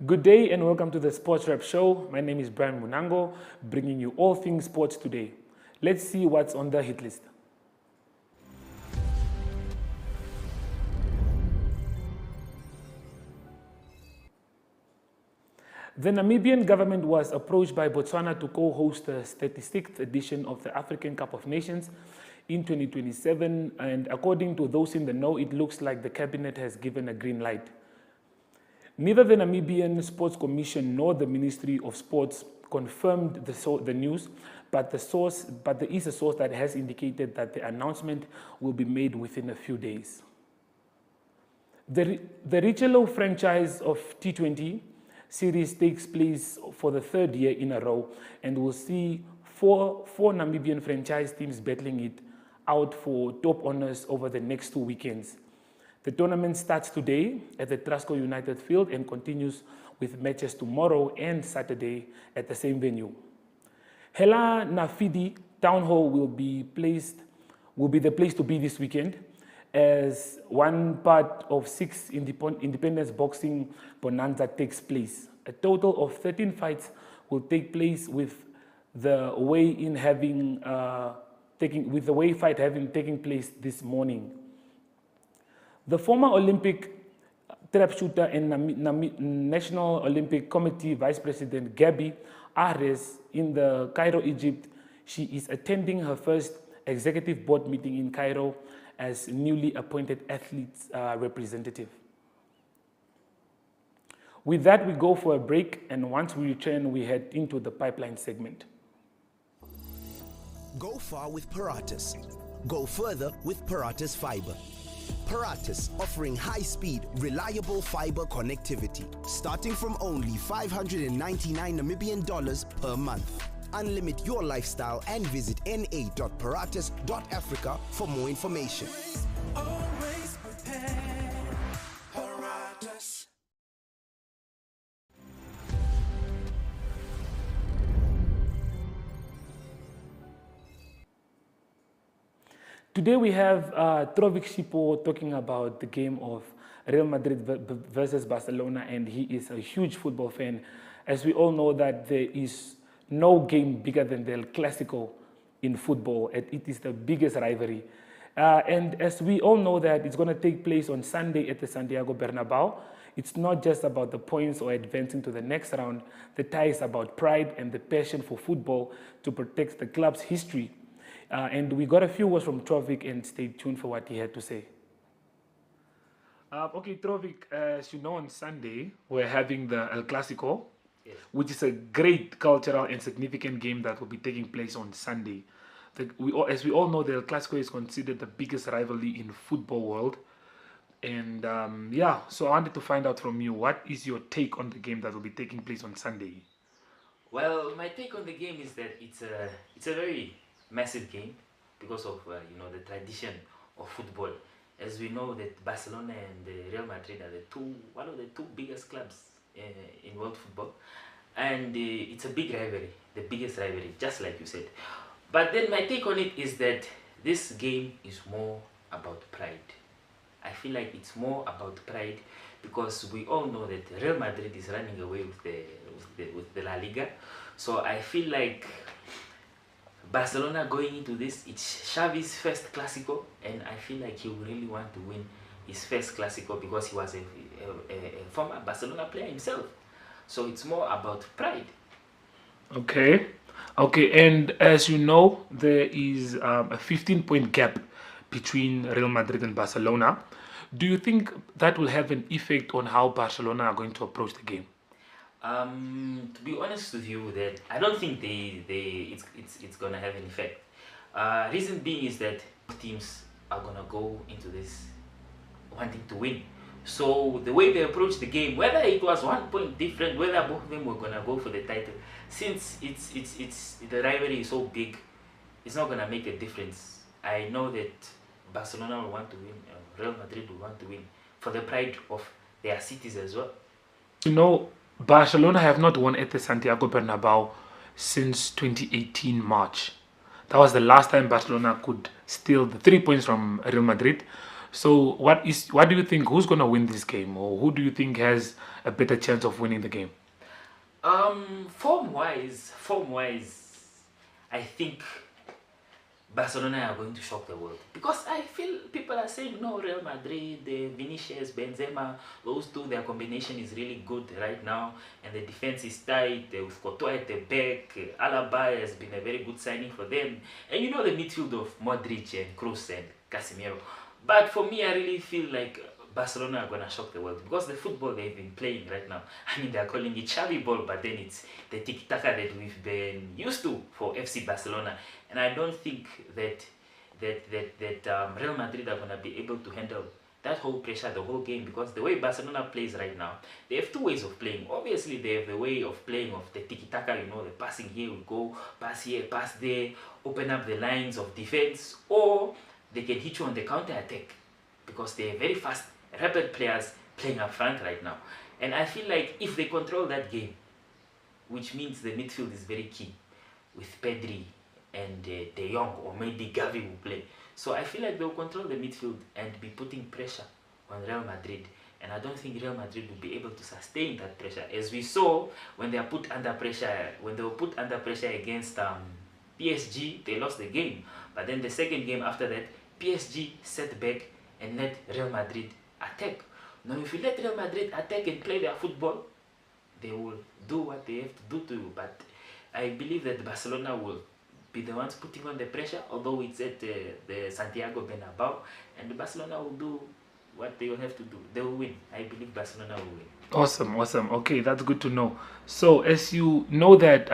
Good day and welcome to the Sports Rap Show. My name is Brian Munango, bringing you all things sports today. Let's see what's on the hit list. The Namibian government was approached by Botswana to co-host the 36th edition of the African Cup of Nations in 2027, and according to those in the know, it looks like the cabinet has given a green light. Neither the Namibian Sports Commission nor the Ministry of Sports confirmed the news, but there is a source that has indicated that the announcement will be made within a few days. The Helao franchise of T20 series takes place for the third year in a row and will see four Namibian franchise teams battling it out for top honors over the next 2 weekends. The tournament starts today at the Trasco United Field and continues with matches tomorrow and Saturday at the same venue. Helao Nafidi Town Hall will be the place to be this weekend, as one part of 6 independence boxing bonanza takes place. A total of 13 fights will take place, with the weigh-in fight having taken place this morning. The former Olympic trap shooter and National Olympic Committee Vice President Gabi Ares in the Cairo, Egypt. She is attending her first executive board meeting in Cairo as newly appointed athletes representative. With that, we go for a break, and once we return, we head into the pipeline segment. Go far with Paratus. Go further with Paratus Fiber. Paratus, offering high-speed, reliable fiber connectivity, starting from only 599 Namibian dollars per month. Unlimit your lifestyle and visit na.paratus.africa for more information. Always prepare. Paratus. Today we have Trovik Shipo talking about the game of Real Madrid versus Barcelona, and he is a huge football fan. As we all know that there is no game bigger than the El Clasico in football. It is the biggest rivalry. And as we all know that it's going to take place on Sunday at the Santiago Bernabeu, it's not just about the points or advancing to the next round. The tie is about pride and the passion for football to protect the club's history. And we got a few words from Trovik, and stay tuned for what he had to say. Okay, Trovik, as you know, on Sunday, we're having the El Clasico, yes, which is a great cultural and significant game that will be taking place on Sunday. As we all know, the El Clasico is considered the biggest rivalry in football world. And so I wanted to find out from you, what is your take on the game that will be taking place on Sunday? Well, my take on the game is that it's a very massive game because of the tradition of football. As we know that Barcelona and Real Madrid are one of the two biggest clubs in world football, and it's a big rivalry, the biggest rivalry, just like you said. But then my take on it is that this game is more about pride. I feel like it's more about pride because we all know that Real Madrid is running away with the La Liga. So I feel like Barcelona going into this, it's Xavi's first Clasico, and I feel like he will really want to win his first Clasico because he was a former Barcelona player himself. So it's more about pride. Okay, and as you know, there is a 15-point gap between Real Madrid and Barcelona. Do you think that will have an effect on how Barcelona are going to approach the game? To be honest with you, that I don't think it's gonna have an effect. Reason being is that teams are gonna go into this wanting to win. So the way they approach the game, whether it was 1 point different, whether both of them were gonna go for the title, since it's the rivalry is so big, it's not gonna make a difference. I know that Barcelona will want to win, Real Madrid will want to win for the pride of their cities as well. You know, Barcelona have not won at the Santiago Bernabeu since 2018 March. That was the last time Barcelona could steal the 3 points from Real Madrid. So what do you think, who's going to win this game, or who do you think has a better chance of winning the game? Form wise, I think Barcelona are going to shock the world, because I feel people are saying no, Real Madrid, Vinicius, Benzema, those two, their combination is really good right now, and the defense is tight. We've got Courtois at the back. Alaba has been a very good signing for them, and you know the midfield of Modric and Kroos and Casemiro. But for me, I really feel like Barcelona are gonna shock the world, because the football they've been playing right now, I mean, they're calling it Xavi ball, but then it's the tiki-taka that we've been used to for FC Barcelona, and I don't think that Real Madrid are gonna be able to handle that whole pressure the whole game, because the way Barcelona plays right now, they have two ways of playing. Obviously, they have the way of playing of the tiki-taka, you know, the passing here, we go, pass here, pass there, open up the lines of defense, or they can hit you on the counter-attack, because they're very fast, rapid players playing up front right now. And I feel like if they control that game, which means the midfield is very key, with Pedri and De Jong, or maybe Gavi will play. So I feel like they'll control the midfield and be putting pressure on Real Madrid. And I don't think Real Madrid will be able to sustain that pressure. As we saw when they are put under pressure, when they were put under pressure against PSG, they lost the game. But then the second game after that, PSG set back and let Real Madrid attack. Now if you let Real Madrid attack and play their football, they will do what they have to do to you. But I believe that Barcelona will be the ones putting on the pressure, although it's at the Santiago Bernabeu, and Barcelona will do what they will have to do. They will win. I believe Barcelona will win. Awesome. Okay, that's good to know. So as you know that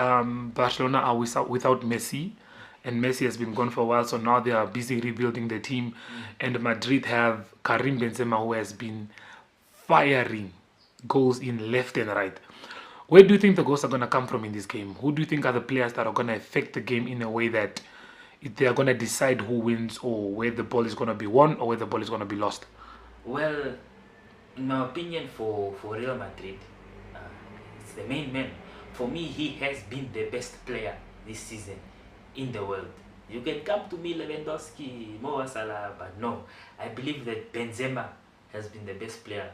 Barcelona are without Messi, and Messi has been gone for a while, so now they are busy rebuilding the team, and Madrid have Karim Benzema, who has been firing goals in left and right. Where do you think the goals are going to come from in this game? Who do you think are the players that are going to affect the game in a way that they are going to decide who wins, or where the ball is going to be won, or where the ball is going to be lost? Well, in my opinion, for Real Madrid, it's the main man. For me, he has been the best player this season in the world. You can come to me, Lewandowski, Mo Salah, but no. I believe that Benzema has been the best player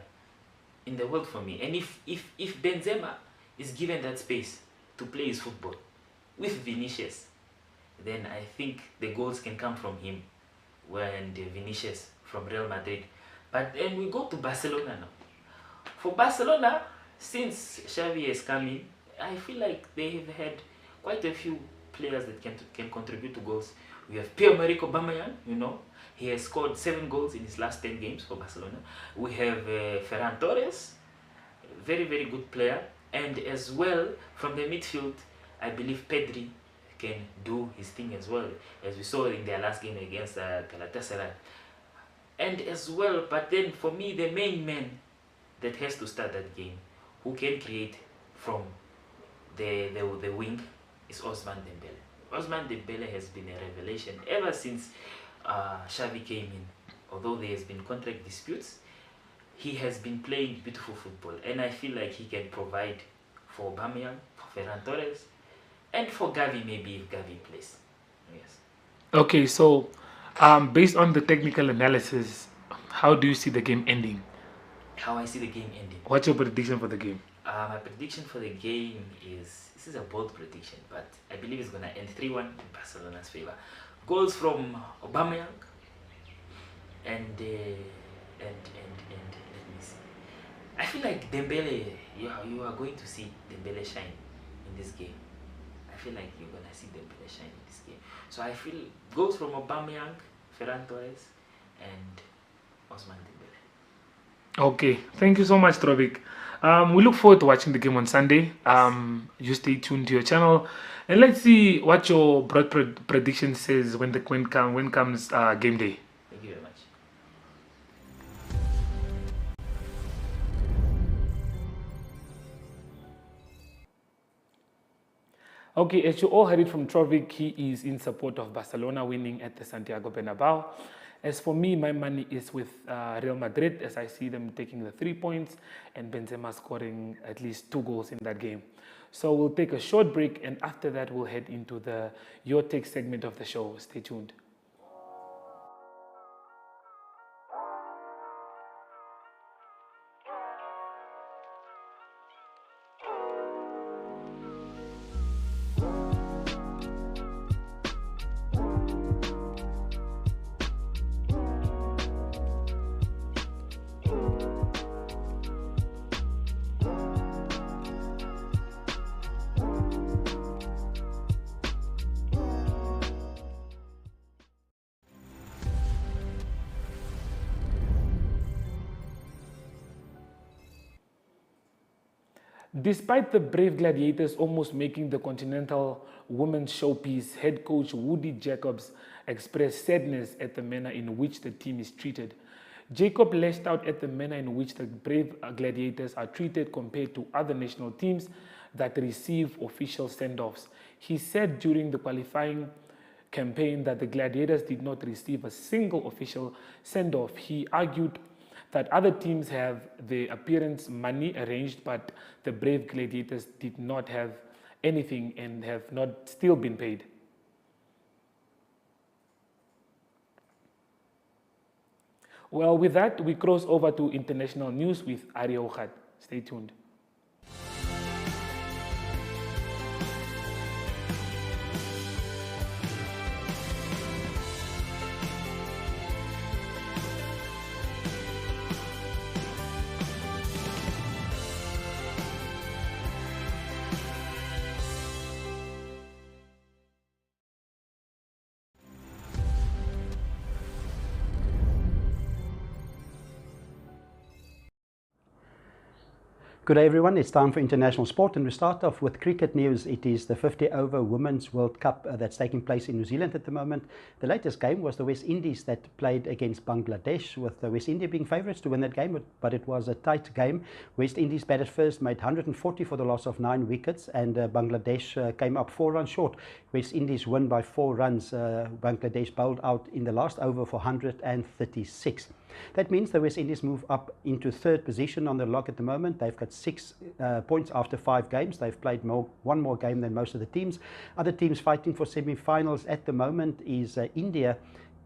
in the world for me. And if Benzema is given that space to play his football with Vinicius, then I think the goals can come from him, and Vinicius from Real Madrid. But then we go to Barcelona now. For Barcelona, since Xavi has come in, I feel like they have had quite a few players that can contribute to goals. We have Pierre-Emerick Aubameyang, you know, he has scored 7 goals in his last 10 games for Barcelona. We have Ferran Torres, very good player, and as well from the midfield, I believe Pedri can do his thing as well, as we saw in their last game against Galatasaray. And as well, but then for me, the main man that has to start that game, who can create from the wing, is Ousmane Dembele. Ousmane Dembele has been a revelation ever since Xavi came in. Although there has been contract disputes, he has been playing beautiful football, and I feel like he can provide for Aubameyang, for Ferran Torres, and for Gavi, maybe if Gavi plays. Yes. Okay, so based on the technical analysis, how do you see the game ending? How I see the game ending? What's your prediction for the game? My prediction for the game is, this is a bold prediction, but I believe it's going to end 3-1 in Barcelona's favor. Goals from Aubameyang and let me see. I feel like Dembele, you are going to see Dembele shine in this game. I feel like you're going to see Dembele shine in this game. So I feel goals from Aubameyang, Ferran Torres, and Ousmane Dembele. Okay, thank you so much, Trovik. We look forward to watching the game on Sunday. You stay tuned to your channel, and let's see what your broad prediction says when comes game day. Thank you very much. Okay, as you all heard it from Trovik, he is in support of Barcelona winning at the Santiago Bernabeu. As for me, my money is with Real Madrid, as I see them taking the 3 points and Benzema scoring at least 2 goals in that game. So we'll take a short break, and after that we'll head into the Your Take segment of the show. Stay tuned. Despite the brave gladiators almost making the Continental Women's Showpiece, head coach Woody Jacobs expressed sadness at the manner in which the team is treated. Jacob lashed out at the manner in which the brave gladiators are treated compared to other national teams that receive official send-offs. He said during the qualifying campaign that the gladiators did not receive a single official send-off. He argued that other teams have the appearance money arranged, but the brave gladiators did not have anything and have not still been paid. Well, with that, we cross over to international news with Ariel Khat. Stay tuned. Good day everyone, it's time for international sport and we start off with cricket news. It is the 50-over Women's World Cup that's taking place in New Zealand at the moment. The latest game was the West Indies that played against Bangladesh, with the West Indies being favourites to win that game, but it was a tight game. West Indies batted first, made 140 for the loss of 9 wickets, and Bangladesh came up 4 runs short. West Indies won by 4 runs. Bangladesh bowled out in the last over for 136. That means the West Indies move up into 3rd position on the log at the moment. They've got 6 points after 5 games. They've played one more game than most of the teams. Other teams fighting for semi-finals at the moment is India,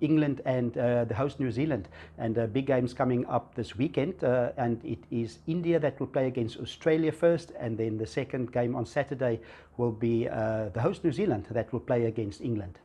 England and the host New Zealand, and big games coming up this weekend, and it is India that will play against Australia first, and then the second game on Saturday will be the host New Zealand that will play against England.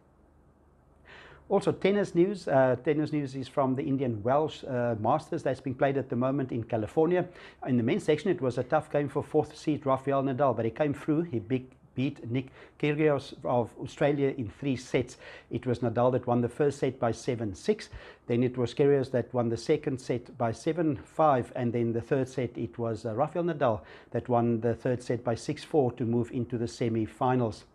Also tennis news. Tennis news is from the Indian Welsh Masters that's being played at the moment in California. In the men's section, it was a tough game for 4th seed Rafael Nadal, but he came through. He beat Nick Kyrgios of Australia in 3 sets. It was Nadal that won the first set by 7-6. Then it was Kyrgios that won the second set by 7-5. And then the third set, it was Rafael Nadal that won the third set by 6-4 to move into the semi-finals.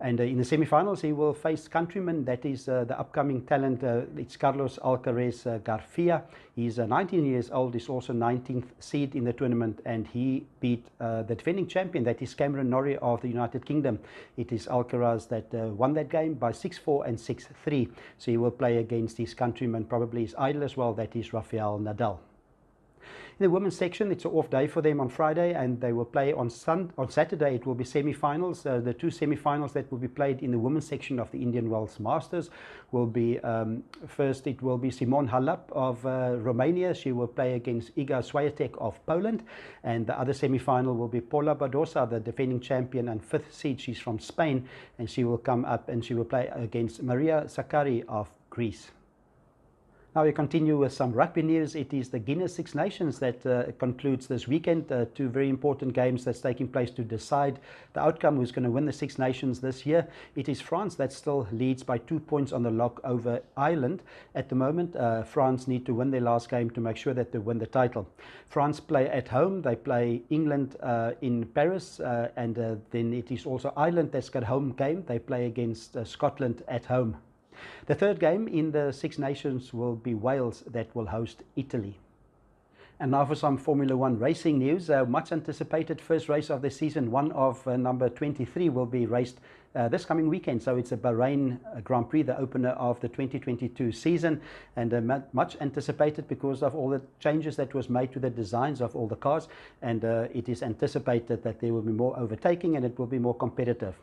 And in the semi-finals, he will face countryman, that is the upcoming talent, it's Carlos Alcaraz Garcia. He's 19 years old, he's also 19th seed in the tournament, and he beat the defending champion, that is Cameron Norrie of the United Kingdom. It is Alcaraz that won that game by 6-4 and 6-3. So he will play against his countryman, probably his idol as well, that is Rafael Nadal. In the women's section, it's an off day for them on Friday, and they will play on Saturday. It will be semi-finals. The 2 semi-finals that will be played in the women's section of the Indian Wells Masters will be, first it will be Simon Halep of Romania. She will play against Iga Swiatek of Poland, and the other semi-final will be Paula Badosa, the defending champion and 5th seed. She's from Spain, and she will come up and she will play against Maria Sakkari of Greece. Now we continue with some rugby news. It is the Guinness Six Nations that concludes this weekend. 2 very important games that's taking place to decide the outcome, who's going to win the Six Nations this year. It is France that still leads by 2 points on the log over Ireland. At the moment, France need to win their last game to make sure that they win the title. France play at home. They play England in Paris, and then it is also Ireland that's got a home game. They play against Scotland at home. The third game in the Six Nations will be Wales that will host Italy. And now for some Formula 1 racing news. Much anticipated first race of the season, one of number 23, will be raced this coming weekend. So it's a Bahrain Grand Prix, the opener of the 2022 season, and much anticipated because of all the changes that was made to the designs of all the cars, and it is anticipated that there will be more overtaking and it will be more competitive.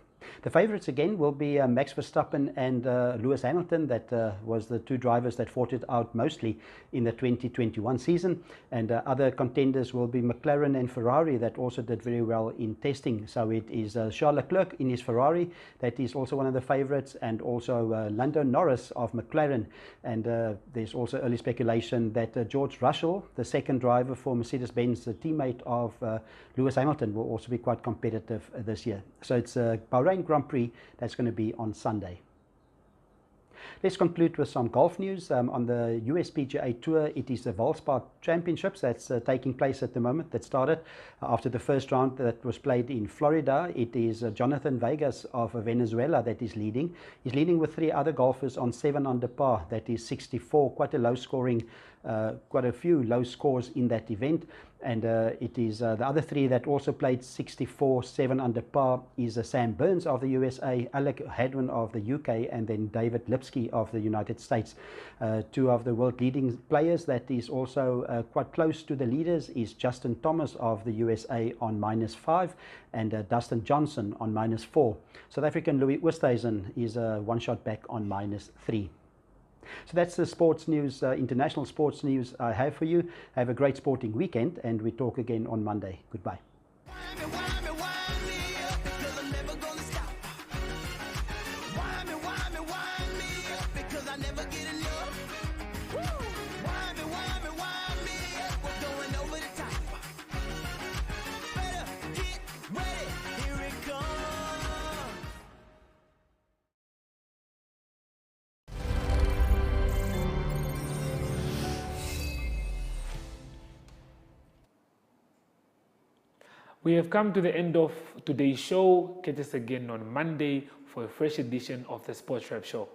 The favourites again will be Max Verstappen and Lewis Hamilton. That was the 2 drivers that fought it out mostly in the 2021 season. And other contenders will be McLaren and Ferrari that also did very well in testing. So it is Charles Leclerc in his Ferrari that is also one of the favourites, and also Lando Norris of McLaren. And there's also early speculation that George Russell, the second driver for Mercedes-Benz, the teammate of Lewis Hamilton, will also be quite competitive this year. So it's Bahrain Grand Prix that's going to be on Sunday. Let's conclude with some golf news. On the US PGA Tour, it is the Valspar Championships that's taking place at the moment. That started after the first round that was played in Florida. It is Jonathan Vegas of Venezuela that is leading. He's leading with 3 other golfers on 7 under par. That is 64, quite a low scoring, quite a few low scores in that event. And it is the other 3 that also played 64, 7 under par is Sam Burns of the USA, Alec Hadwin of the UK, and then David Lipsky of the United States. 2 of the world leading players that is also quite close to the leaders is Justin Thomas of the USA on -5 and Dustin Johnson on -4. South African Louis Oosthuizen is 1 shot back on -3. So that's the sports news, international sports news I have for you. Have a great sporting weekend, and we talk again on Monday. Goodbye. We have come to the end of today's show. Catch us again on Monday for a fresh edition of the Sports Wrap Show.